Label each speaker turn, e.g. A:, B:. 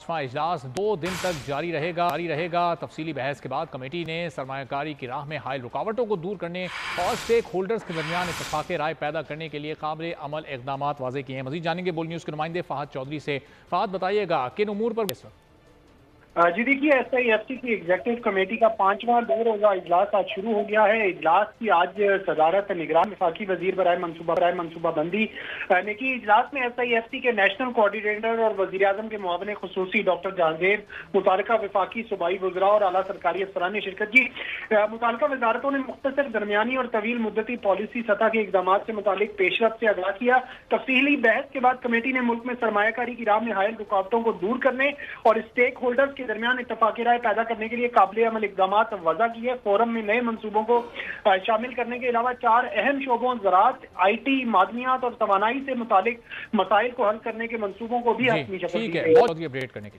A: 5واں اجلاس 2 دن تک جاری رہے گا۔ تفصیلی بحث کے بعد کمیٹی نے سرمایہ کاری کی راہ میں حائل رکاوٹوں کو دور کرنے اور سٹیک ہولڈرز کے درمیان اتفاق رائے پیدا کرنے کے لیے قابل عمل اقدامات واضح کیے ہیں۔ مزید جانیں گے بول نیوز کے نمائندے فہد چودھری سے۔ فہد بتائیے گا کن امور پر
B: جی دیکھیے ایس آئی ایف سی کی ایگزیکٹو کمیٹی کا 5واں 2 روزہ اجلاس آج شروع ہو گیا ہے۔ اجلاس کی آج صدارت نگران وفاقی وزیر برائے منصوبہ بندی نے کی۔ اجلاس میں ایس آئی ایف سی کے نیشنل کوارڈینیٹر اور وزیر اعظم کے معاون خصوصی ڈاکٹر جہانگیر، متعلقہ وفاقی صوبائی وزراء اور اعلیٰ سرکاری افسران نے شرکت کی۔ متعلقہ وزارتوں نے مختصر، درمیانی اور طویل مدتی پالیسی سطح کے اقدامات سے متعلق پیش رفت سے آگاہ کیا۔ تفصیلی بحث کے بعد کمیٹی نے ملک میں سرمایہ کاری کی راہ میں حائل رکاوٹوں کو دور کرنے اور اسٹیک ہولڈرز کے درمیان اتفاقی رائے پیدا کرنے کے لیے قابل عمل اقدامات وضع کیے۔ فورم میں نئے منصوبوں کو شامل کرنے کے علاوہ 4 اہم شعبوں زراعت، آئی ٹی، معدنیات اور توانائی سے متعلق مسائل کو حل کرنے کے منصوبوں کو بھی حتمی شکل دی گئی۔
A: بہت اپڈیٹ کرنے کے لیے